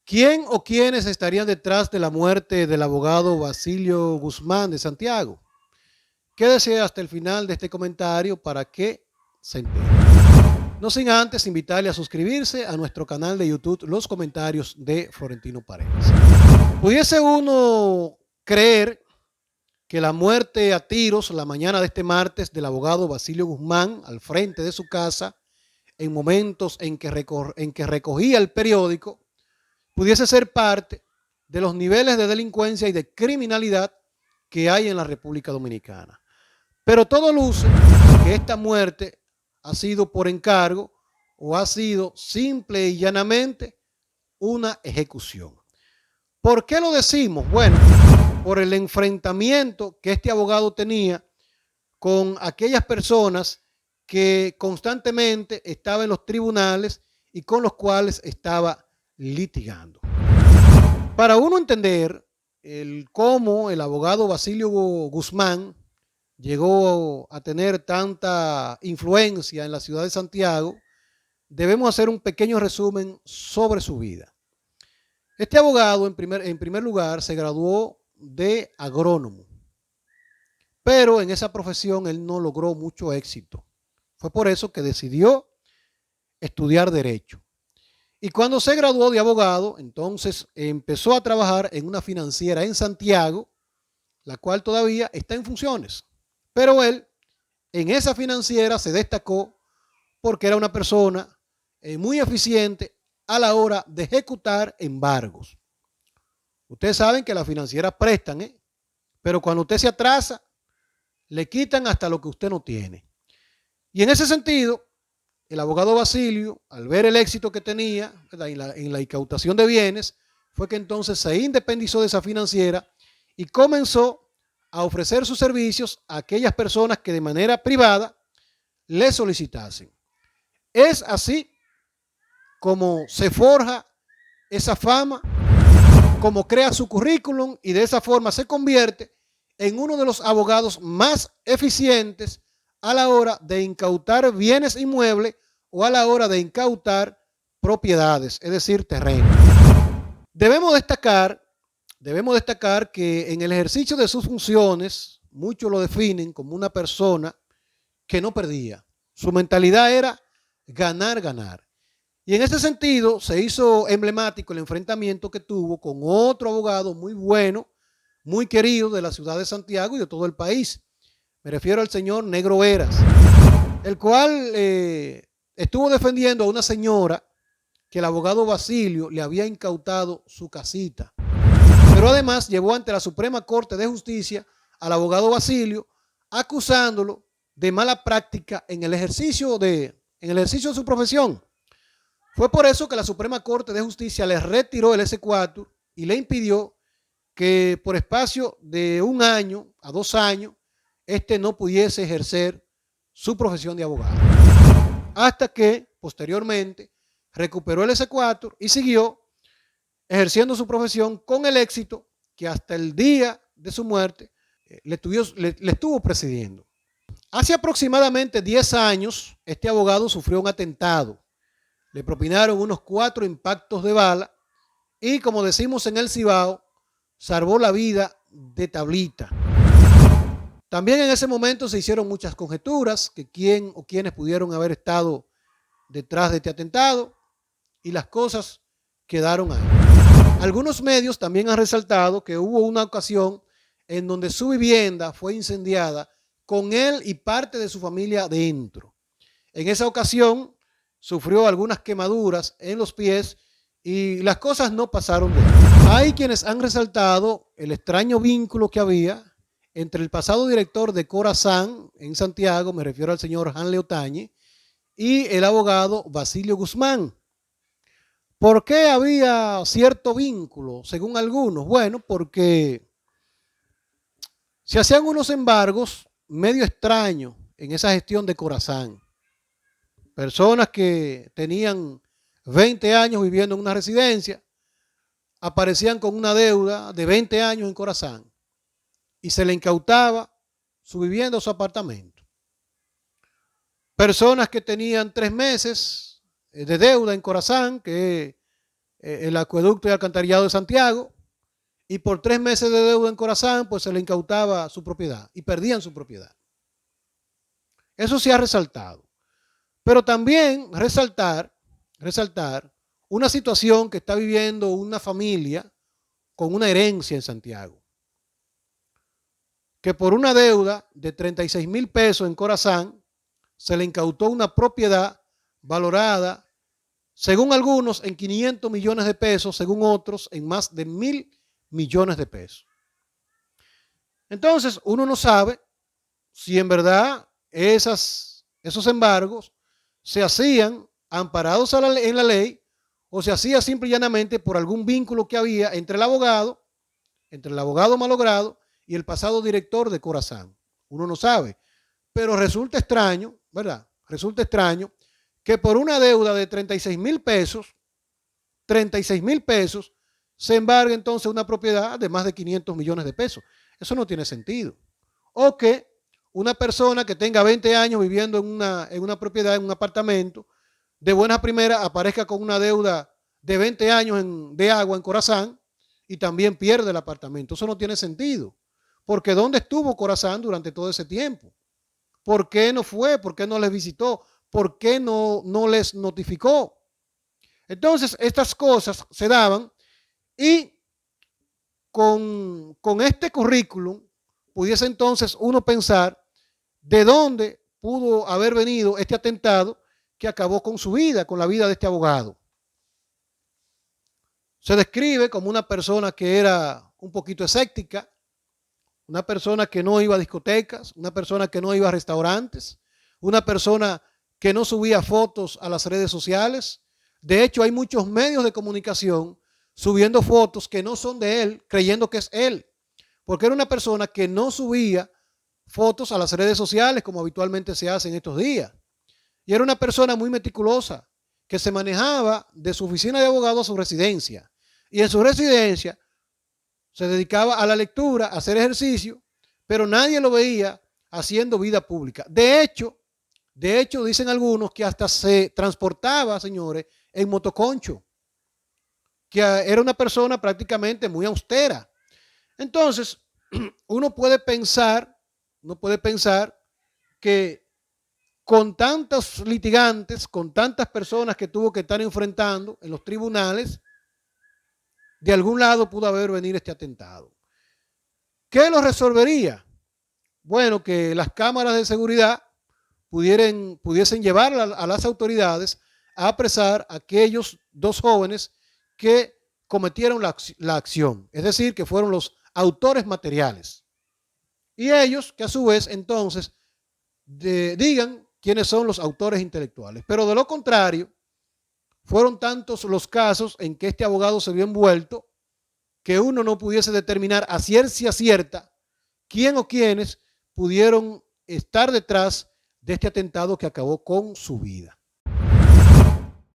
¿Quién o quiénes estarían detrás de la muerte del abogado Basilio Guzmán de Santiago? Quédese hasta el final de este comentario para que se entere. No sin antes invitarle a suscribirse a nuestro canal de YouTube Los Comentarios de Florentino Paredes. Pudiese uno creer que la muerte a tiros la mañana de este martes del abogado Basilio Guzmán al frente de su casa, en momentos en que recogía el periódico, pudiese ser parte de los niveles de delincuencia y de criminalidad que hay en la República Dominicana. Pero todo luce que esta muerte ha sido por encargo o ha sido simple y llanamente una ejecución. ¿Por qué lo decimos? Bueno, por el enfrentamiento que este abogado tenía con aquellas personas que constantemente estaban en los tribunales y con los cuales estaba litigando. Para uno entender cómo el abogado Basilio Guzmán llegó a tener tanta influencia en la ciudad de Santiago, debemos hacer un pequeño resumen sobre su vida. Este abogado, en primer lugar, se graduó de agrónomo, pero en esa profesión él no logró mucho éxito. Fue por eso que decidió estudiar Derecho. Y cuando se graduó de abogado, entonces empezó a trabajar en una financiera en Santiago, la cual todavía está en funciones. Pero él en esa financiera se destacó porque era una persona muy eficiente a la hora de ejecutar embargos. Ustedes saben que las financieras prestan, pero cuando usted se atrasa, le quitan hasta lo que usted no tiene. Y en ese sentido, el abogado Basilio, al ver el éxito que tenía en la incautación de bienes, fue que entonces se independizó de esa financiera y comenzó a ofrecer sus servicios a aquellas personas que de manera privada le solicitasen. Es así como se forja esa fama, como crea su currículum y de esa forma se convierte en uno de los abogados más eficientes a la hora de incautar bienes inmuebles o a la hora de incautar propiedades, es decir, terreno. Debemos destacar que en el ejercicio de sus funciones, muchos lo definen como una persona que no perdía. Su mentalidad era ganar, ganar. Y en ese sentido se hizo emblemático el enfrentamiento que tuvo con otro abogado muy bueno, muy querido de la ciudad de Santiago y de todo el país. Me refiero al señor Negro Heras, el cual estuvo defendiendo a una señora que el abogado Basilio le había incautado su casita. Pero además llevó ante la Suprema Corte de Justicia al abogado Basilio acusándolo de mala práctica en el ejercicio de su profesión. Fue por eso que la Suprema Corte de Justicia le retiró el S4 y le impidió que por espacio de 1 año a 2 años no pudiese ejercer su profesión de abogado. Hasta que posteriormente recuperó el S4 y siguió ejerciendo su profesión con el éxito que hasta el día de su muerte le estuvo presidiendo. Hace aproximadamente 10 años, este abogado sufrió un atentado. Le propinaron unos 4 impactos de bala y, como decimos en el Cibao, salvó la vida de tablita. También en ese momento se hicieron muchas conjeturas que quién o quiénes pudieron haber estado detrás de este atentado y las cosas quedaron ahí. Algunos medios también han resaltado que hubo una ocasión en donde su vivienda fue incendiada con él y parte de su familia dentro. En esa ocasión sufrió algunas quemaduras en los pies y las cosas no pasaron de ahí. Hay quienes han resaltado el extraño vínculo que había entre el pasado director de Corazán en Santiago, me refiero al señor Hanley Otañez, y el abogado Basilio Guzmán. ¿Por qué había cierto vínculo, según algunos? Bueno, porque se hacían unos embargos medio extraños en esa gestión de Corazán. Personas que tenían 20 años viviendo en una residencia aparecían con una deuda de 20 años en Corazán y se le incautaba su vivienda o su apartamento. Personas que tenían 3 meses de deuda en Corazán, que el acueducto y alcantarillado de Santiago, y por 3 meses de deuda en Corazán, pues se le incautaba su propiedad y perdían su propiedad. Eso se ha resaltado. Pero también resaltar una situación que está viviendo una familia con una herencia en Santiago, que por una deuda de 36,000 pesos en Corazán se le incautó una propiedad valorada, según algunos, en 500 millones de pesos, según otros, en más de 1,000 millones de pesos. Entonces, uno no sabe si en verdad esos embargos se hacían amparados en la ley o se hacía simple y llanamente por algún vínculo que había entre el abogado malogrado y el pasado director de Corazán. Uno no sabe, pero resulta extraño, ¿verdad? Resulta extraño que por una deuda de 36,000 pesos, se embargue entonces una propiedad de más de 500 millones de pesos. Eso no tiene sentido. O que una persona que tenga 20 años viviendo en una propiedad, en un apartamento, de buena primera aparezca con una deuda de 20 años de agua en Corazán y también pierde el apartamento. Eso no tiene sentido. Porque ¿dónde estuvo Corazán durante todo ese tiempo? ¿Por qué no fue? ¿Por qué no les visitó? ¿Por qué no les notificó? Entonces, estas cosas se daban y con este currículum pudiese entonces uno pensar de dónde pudo haber venido este atentado que acabó con su vida, con la vida de este abogado. Se describe como una persona que era un poquito escéptica, una persona que no iba a discotecas, una persona que no iba a restaurantes, una persona que no subía fotos a las redes sociales. De hecho, hay muchos medios de comunicación subiendo fotos que no son de él, creyendo que es él, porque era una persona que no subía fotos a las redes sociales como habitualmente se hace en estos días. Y era una persona muy meticulosa, que se manejaba de su oficina de abogado a su residencia. Y en su residencia se dedicaba a la lectura, a hacer ejercicio, pero nadie lo veía haciendo vida pública. De hecho, dicen algunos que hasta se transportaba, señores, en motoconcho, que era una persona prácticamente muy austera. Entonces, uno puede pensar que con tantos litigantes, con tantas personas que tuvo que estar enfrentando en los tribunales, de algún lado pudo haber venido este atentado. ¿Qué lo resolvería? Bueno, que las cámaras de seguridad pudiesen llevar a las autoridades a apresar a aquellos 2 jóvenes que cometieron la acción, es decir, que fueron los autores materiales. Y ellos que a su vez entonces digan quiénes son los autores intelectuales. Pero de lo contrario, fueron tantos los casos en que este abogado se vio envuelto que uno no pudiese determinar a ciencia cierta quién o quiénes pudieron estar detrás de este atentado que acabó con su vida.